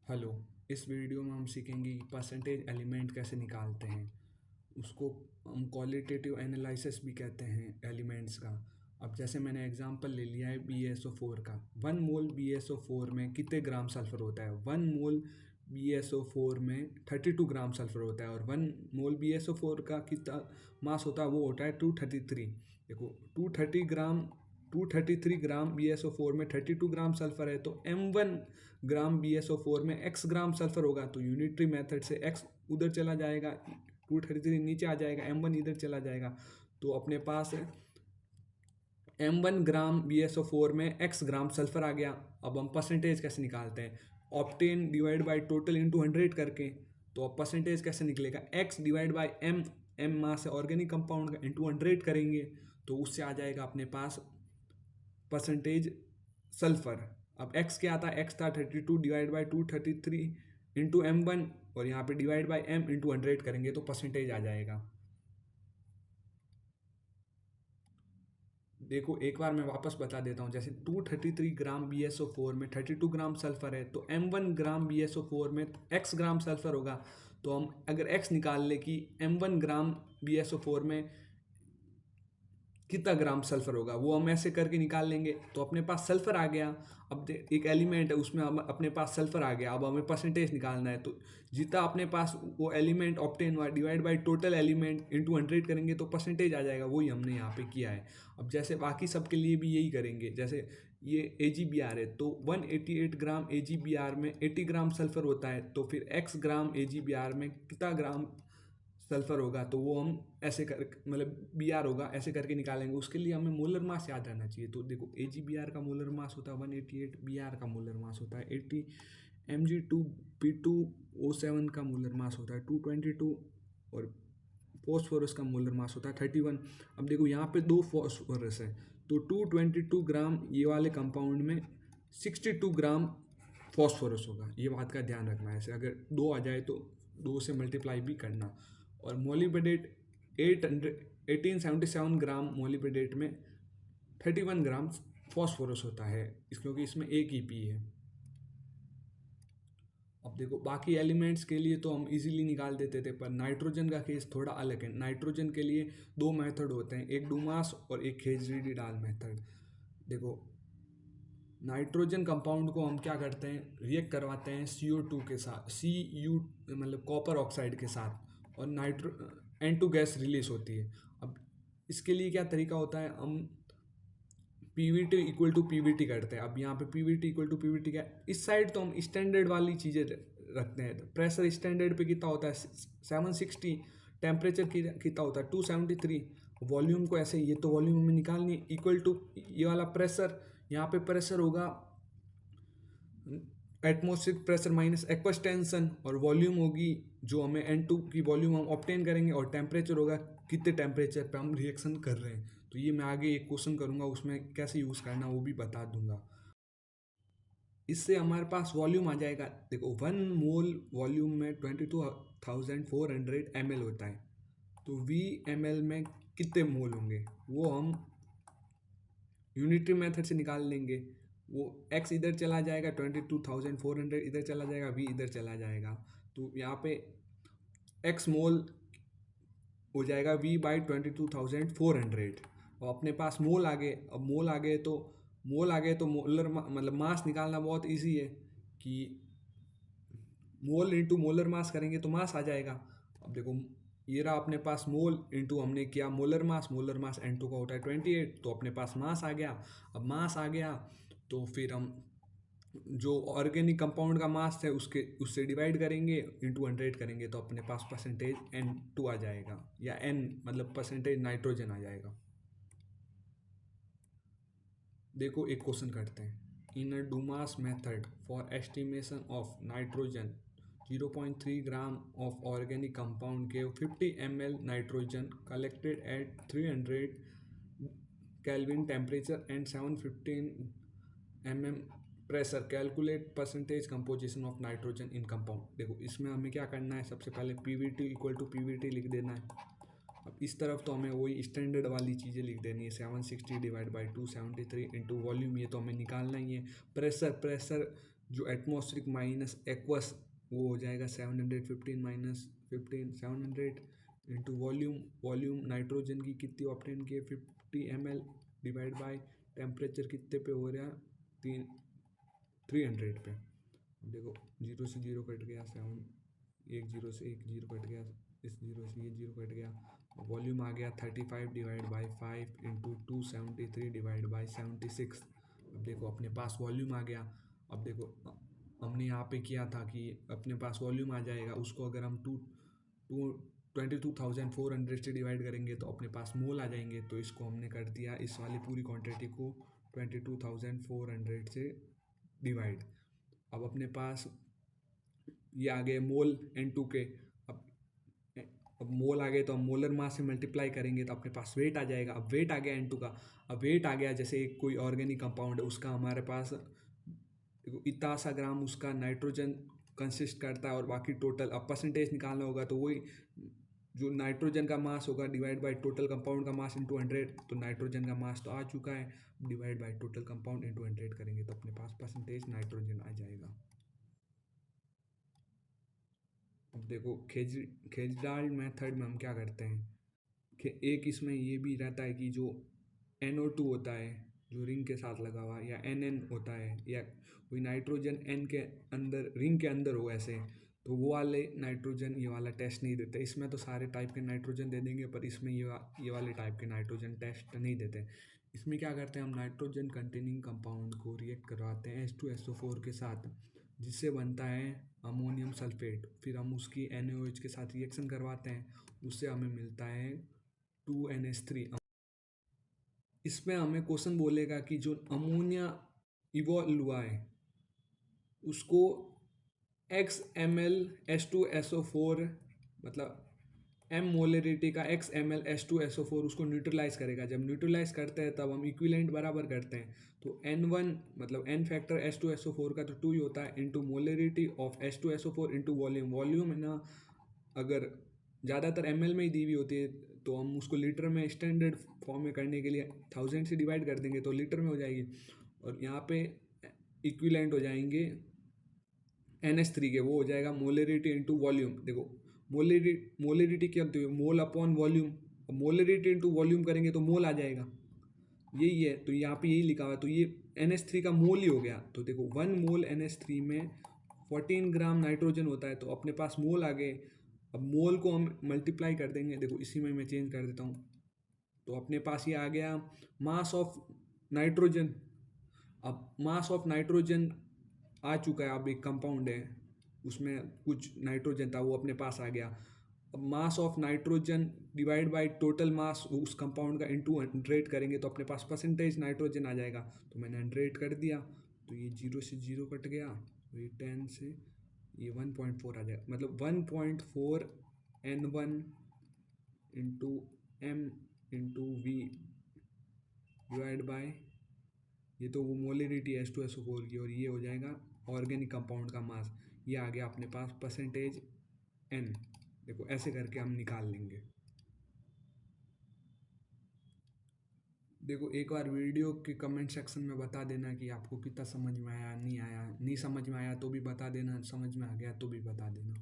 Hello. इस video में हम सीखेंगे कि परसेंटेज एलिमेंट कैसे निकालते हैं। उसको हम क्वालिटेटिव एनालिसिस भी कहते हैं एलिमेंट्स का। अब जैसे मैंने एग्जांपल ले लिया है BaSO4 का। 1 मोल BaSO4 में कितने ग्राम सल्फर होता है? 1 मोल BaSO4 में 32 ग्राम सल्फर होता है। और 1 मोल BaSO4 का कितना मास होता है? वो होता है 233। देखो 233 ग्राम BaSO4 में 32 ग्राम सल्फर है, तो M1 ग्राम BaSO4 में x ग्राम सल्फर होगा। तो यूनिटरी मेथड से x उधर चला जाएगा, 233 नीचे आ जाएगा, M1 इधर चला जाएगा। तो अपने पास M1 ग्राम BaSO4 में x ग्राम सल्फर आ गया। अब हम परसेंटेज कैसे निकालते हैं? Obtain divide by total into 100 करके। तो अब परसेंटेज कैसे निकलेगा? x divide by m mass है ऑर्गेनिक कंपाउंड का, इंटू 100 करेंगे तो उससे आ जाएगा अपने पास परसेंटेज सल्फर। अब x क्या था? x था 32 डिवाइड बाई 233 इंटू M1, और यहाँ पे डिवाइड बाई m इंटू 100 करेंगे तो परसेंटेज आ जाएगा। देखो एक बार मैं वापस बता देता हूँ। जैसे 233 ग्राम BaSO4 में 32 ग्राम सल्फर है, तो M1 ग्राम BaSO4 में x ग्राम सल्फर होगा। तो हम अगर x निकाल ले कि M1 ग्राम BaSO4 में कितना ग्राम सल्फर होगा, वो हम ऐसे करके निकाल लेंगे तो अपने पास सल्फर आ गया। अब एक एलिमेंट है उसमें हम अपने पास सल्फर आ गया। अब हमें परसेंटेज निकालना है, तो जितना अपने पास वो एलिमेंट ऑब्टेन हुआ divide by total element into 100 करेंगे तो परसेंटेज आ जाएगा। वही हमने यहाँ पे किया है। अब जैसे बाकी सबके लिए भी यही करेंगे। जैसे ये AgBr है, तो 188 ग्राम AgBr में 80 ग्राम सल्फर होता है, तो फिर x ग्राम AgBr में कितना ग्राम सल्फर होगा, तो वो हम ऐसे कर मतलब Br होगा ऐसे करके निकालेंगे। उसके लिए हमें मोलर मास याद रहना चाहिए। तो देखो AgBr का मोलर मास होता है 188, Br का मोलर मास होता है 80, Mg2P2O7 का मोलर मास होता है 222, और फॉस्फोरस का मोलर मास होता है 31। अब देखो यहाँ पे दो फॉस्फोरस है, तो 222 ग्राम ये वाले कंपाउंड में 62 ग्राम फॉस्फोरस होगा। ये बात का ध्यान रखना है। ऐसे अगर दो आ जाए तो दो से मल्टीप्लाई भी करना। और मोलिबेडेट 1877 ग्राम मोलिबेडेट में 31 ग्राम फॉस्फोरस होता है, क्योंकि इसमें एक ही पी है। अब देखो बाकी एलिमेंट्स के लिए तो हम इजीली निकाल देते थे, पर नाइट्रोजन का केस थोड़ा अलग है। नाइट्रोजन के लिए दो मेथड होते हैं, एक डूमास और एक खेजरीडाल मेथड। देखो नाइट्रोजन कंपाउंड को हम क्या करते हैं, रिएक्ट करवाते हैं CO2 के साथ, मतलब कॉपर ऑक्साइड के साथ, और N2 गैस रिलीज होती है। अब इसके लिए क्या तरीका होता है, हम PVT इक्वल टू PVT करते हैं। अब यहाँ पे PVT इक्वल टू PVT क्या है? इस साइड तो हम स्टैंडर्ड वाली चीज़ें रखते हैं। तो प्रेशर स्टैंडर्ड पे कितना होता है 760, टेम्परेचर कितना होता है 273। वॉल्यूम को ऐसे, ये तो वॉल्यूम हमें निकालनी, इक्वल टू ये वाला प्रेशर, यहाँ पे प्रेशर होगा atmospheric pressure minus aqueous tension, और वॉल्यूम होगी जो हमें N2 की वॉल्यूम हम ऑब्टेन करेंगे, और टेम्परेचर होगा कितने टेम्परेचर पे हम रिएक्शन कर रहे हैं। तो ये मैं आगे एक क्वेश्चन करूँगा, उसमें कैसे यूज़ करना वो भी बता दूंगा। इससे हमारे पास वॉल्यूम आ जाएगा। देखो 1 मोल वॉल्यूम में 22,400 ml होता है, तो VmL में कितने मोल होंगे वो हम यूनिटरी मेथड से निकाल लेंगे। वो x इधर चला जाएगा, 22,400 इधर चला जाएगा, v इधर चला जाएगा। तो यहाँ पे x मोल हो जाएगा v बाई 22,400। और अपने पास मोल आ गए। अब मोल आ गए तो मोलर मतलब मास निकालना बहुत इजी है कि मोल इंटू मोलर मास करेंगे तो मास आ जाएगा। अब देखो ये रहा अपने पास मोल इंटू हमने किया मोलर मास N2 का होता है 28, तो अपने पास मास आ गया। अब मास आ गया तो फिर हम जो ऑर्गेनिक कंपाउंड का मास है उससे डिवाइड करेंगे, इंटू 100 करेंगे, तो अपने पास परसेंटेज N2 आ जाएगा, या N मतलब परसेंटेज नाइट्रोजन आ जाएगा। देखो एक क्वेश्चन करते हैं। In a Dumas method for estimation of nitrogen 0.3 gram of organic compound के 50 ml nitrogen collected at 300 kelvin temperature and 715 mm pressure, calculate percentage composition of nitrogen in compound. देखो इसमें हमें क्या करना है, सबसे पहले PVT इक्वल टू PVT लिख देना है। अब इस तरफ तो हमें वही स्टैंडर्ड वाली चीज़ें लिख देनी है, 760 डिवाइड बाई 273 इंटू वॉल्यूम, ये तो हमें निकालना ही है। प्रेशर जो एटमॉस्फेरिक माइनस एक्वस वो हो जाएगा 715 minus 15 700 into volume. Volume nitrogen की कितनी ऑप्टेन की 50 ml डिवाइड बाय टेम्परेचर कितने पे हो रहा है 300 पे। देखो जीरो से जीरो कट गया 7 एक जीरो से एक जीरो कट गया इस जीरो से ये जीरो कट गया। वॉल्यूम आ गया 35 divide by 5 into 273 divide by 76। अब देखो अपने पास वॉल्यूम आ गया। अब देखो हमने यहाँ पे किया था कि अपने पास वॉल्यूम आ जाएगा, उसको अगर हम 22,400 से डिवाइड करेंगे तो अपने पास मोल आ जाएंगे। तो इसको हमने कर दिया इस वाली पूरी क्वांटिटी को 22,400 से डिवाइड। अब अपने पास ये आ गए मोल N2 के। अब अब मोल आ गए तो हम मोलर मास से मल्टीप्लाई करेंगे तो अपने पास वेट आ जाएगा। अब वेट आ गया N2 का। अब वेट आ गया जैसे एक कोई ऑर्गेनिक कंपाउंड है उसका हमारे पास देखो इतना सा ग्राम उसका नाइट्रोजन कंसिस्ट करता है और बाकी टोटल। अब परसेंटेज निकालना होगा तो वही जो नाइट्रोजन का मास होगा डिवाइड बाय टोटल कंपाउंड का मास इंटू 100। तो नाइट्रोजन का मास तो आ चुका है, divide by total compound into 100 करेंगे तो अपने पास परसेंटेज नाइट्रोजन आ जाएगा। अब देखो खेजडाल मेथड में हम क्या करते हैं कि एक इसमें ये भी रहता है कि जो NO2 होता है जो रिंग के साथ लगा हुआ या NN होता है या कोई नाइट्रोजन N के अंदर रिंग के अंदर हो ऐसे, तो वो वाले नाइट्रोजन ये वाला टेस्ट नहीं देते। इसमें तो सारे टाइप के नाइट्रोजन दे देंगे पर इसमें ये वाले टाइप के नाइट्रोजन टेस्ट नहीं देते। इसमें क्या करते हैं हम नाइट्रोजन कंटेनिंग कंपाउंड को रिएक्ट करवाते हैं H2SO4 के साथ जिससे बनता है अमोनियम सल्फेट। फिर हम उसकी NaOH के साथ रिएक्शन करवाते हैं, उससे हमें मिलता है 2NH3। इसमें हमें क्वेश्चन बोलेगा कि जो अमोनिया इवॉल्व हुआ है उसको XmlH2SO4 मतलब M मोलरिटी का XmlH2SO4 उसको न्यूट्रलाइज करेगा। जब न्यूट्रलाइज करते हैं तब हम इक्विवेलेंट बराबर करते हैं। तो N1 मतलब N फैक्टर H2SO4 का तो 2 ही होता है into molarity of H2SO4 into volume. Volume है ना, अगर ज़्यादातर ml में ही दी हुई होती है तो हम उसको लीटर में स्टैंडर्ड फॉर्म में करने के लिए 1000 से डिवाइड कर देंगे तो लीटर में हो जाएगी। और यहाँ पे इक्विवेलेंट हो जाएंगे NH3 के, वो हो जाएगा मोलरिटी इंटू वॉल्यूम। देखो मोलरिटी क्या होती है mole upon volume. Molarity into volume करेंगे तो मोल आ जाएगा, यही है। तो यहाँ पे यही लिखा हुआ है तो ये NH3 का मोल ही हो गया। तो देखो 1 मोल NH3 में 14 ग्राम नाइट्रोजन होता है तो अपने पास मोल आ गए। अब मोल को हम मल्टीप्लाई कर देंगे, देखो इसी में मैं चेंज कर देता हूँ तो अपने पास ये आ गया मास ऑफ नाइट्रोजन। अब मास ऑफ नाइट्रोजन आ चुका है, अब एक कंपाउंड है उसमें कुछ नाइट्रोजन था वो अपने पास आ गया। अब mass of nitrogen divide by total mass उस कंपाउंड का इंटू 100 करेंगे तो अपने पास परसेंटेज नाइट्रोजन आ जाएगा। तो मैंने 100 कर दिया तो ये 0 से 0 कट गया, तो ये 10 से ये 1.4 आ जाएगा। मतलब 1.4 N1 into M into V divide by ये तो वो मोलरिटी H2SO4 की, और ये हो जाएगा ऑर्गेनिक कंपाउंड का मास। ये आ गया अपने पास परसेंटेज N। देखो ऐसे करके हम निकाल लेंगे। देखो एक बार वीडियो के कमेंट सेक्शन में बता देना कि आपको कितना समझ में आया, नहीं आया। नहीं समझ में आया तो भी बता देना, समझ में आ गया तो भी बता देना।